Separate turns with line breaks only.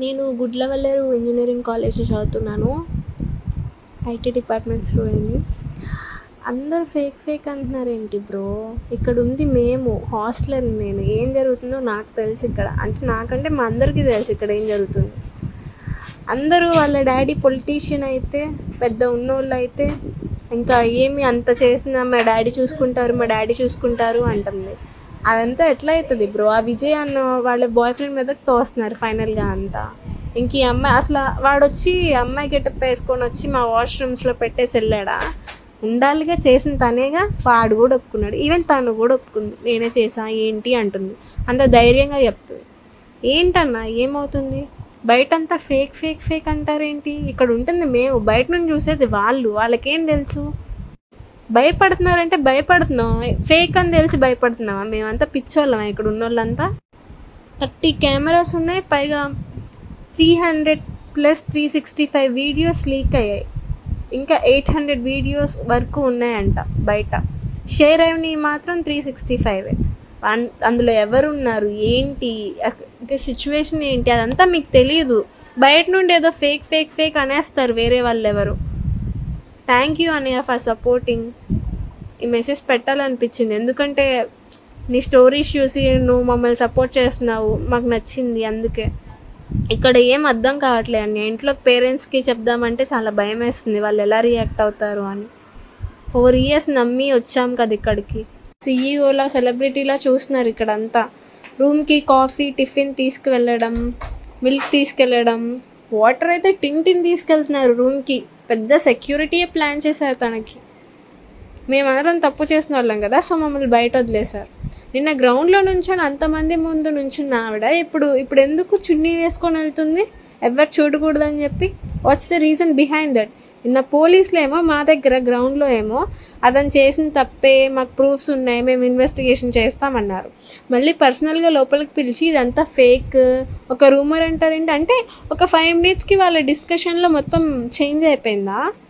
నేను గుడ్లవల్లేరు ఇంజనీరింగ్ కాలేజ్లో చదువుతున్నాను. ఐటీ డిపార్ట్మెంట్స్లో వెళ్ళి అందరూ ఫేక్ ఫేక్ అంటున్నారేంటి బ్రో? ఇక్కడ ఉంది మేము హాస్టలర్. నేను ఏం జరుగుతుందో నాకు తెలుసు ఇక్కడ. అంటే నాకంటే మా అందరికీ తెలుసు ఇక్కడ ఏం జరుగుతుంది. అందరూ వాళ్ళ డాడీ పొలిటీషియన్ అయితే, పెద్ద ఉన్నోళ్ళు అయితే ఇంకా ఏమి అంత చేసినా మా డాడీ చూసుకుంటారు అంటుంది. అదంతా ఎట్లా అవుతుంది బ్రో? ఆ విజయ్ అన్న వాళ్ళ బాయ్ ఫ్రెండ్ మీదకి తోస్తున్నారు ఫైనల్గా అంతా. ఇంక ఈ అమ్మాయి అసలు వాడొచ్చి అమ్మాయి గెటప్ వేసుకొని వచ్చి మా వాష్రూమ్స్లో పెట్టేసి వెళ్ళాడా? ఉండాలిగా, చేసిన తనేగా. వాడు కూడా ఒప్పుకున్నాడు, ఈవెన్ తను కూడా ఒప్పుకుంది నేనే చేసా ఏంటి అంటుంది. అంత ధైర్యంగా చెప్తుంది. ఏంటన్నా ఏమవుతుంది? బయటంతా ఫేక్ ఫేక్ ఫేక్ అంటారేంటి? ఇక్కడ ఉంటుంది మేము, బయట నుంచి చూసేది వాళ్ళకేం తెలుసు? భయపడుతున్నారంటే భయపడుతున్నాం, ఫేక్ అని తెలిసి భయపడుతున్నావా? మేమంతా పిచ్చోళ్ళమా ఇక్కడ ఉన్నోళ్ళంతా? 30 కెమెరాస్ ఉన్నాయి, పైగా 300 + 365 వీడియోస్ లీక్ అయ్యాయి. ఇంకా 800 వీడియోస్ వరకు ఉన్నాయంట బయట. షేర్ అయినవి మాత్రం 365. అందులో ఎవరున్నారు ఏంటి, సిచ్యువేషన్ ఏంటి, అదంతా మీకు తెలియదు. బయట నుండి ఏదో ఫేక్ ఫేక్ ఫేక్ అనేస్తారు వేరే వాళ్ళు ఎవరు. థ్యాంక్ యూ అన్నయ్య ఫర్ సపోర్టింగ్. ఈ మెసేజ్ పెట్టాలనిపించింది, ఎందుకంటే నీ స్టోరీస్ చూసి నువ్వు మమ్మల్ని సపోర్ట్ చేస్తున్నావు, మాకు నచ్చింది. అందుకే ఇక్కడ ఏం అర్థం కావట్లేదు అన్నయ్య. ఇంట్లో పేరెంట్స్కి చెప్దామంటే చాలా భయం వేస్తుంది, వాళ్ళు ఎలా రియాక్ట్ అవుతారు అని. 4 years నమ్మి వచ్చాం కదా ఇక్కడికి. CEO లా సెలబ్రిటీలా చూస్తున్నారు ఇక్కడంతా. రూమ్కి కాఫీ టిఫిన్ తీసుకువెళ్ళడం, మిల్క్ తీసుకెళ్ళడం, వాటర్ అయితే టిన్ తీసుకెళ్తున్నారు రూమ్కి. పెద్ద సెక్యూరిటీయే ప్లాన్ చేశారు తనకి. మేమందరం తప్పు చేసిన వాళ్ళం కదా, సో మమ్మల్ని బయట వదిలేశారు. నిన్న గ్రౌండ్లో నుంచొని అంతమంది ముందు నుంచున్న ఆవిడ ఇప్పుడు ఎందుకు చున్నీ వేసుకొని వెళ్తుంది? ఎవరు చూడకూడదని చెప్పి. What's the reason behind that? నిన్న పోలీసులు ఏమో మా దగ్గర గ్రౌండ్లో ఏమో అతను చేసిన తప్పే, మాకు ప్రూఫ్స్ ఉన్నాయి, మేము ఇన్వెస్టిగేషన్ చేస్తామన్నారు. మళ్ళీ పర్సనల్గా లోపలికి పిలిచి ఇదంతా ఫేక్, ఒక రూమర్ అంటారేంటి? అంటే ఒక 5 minutesకి వాళ్ళ డిస్కషన్లో మొత్తం చేంజ్ అయిపోయిందా?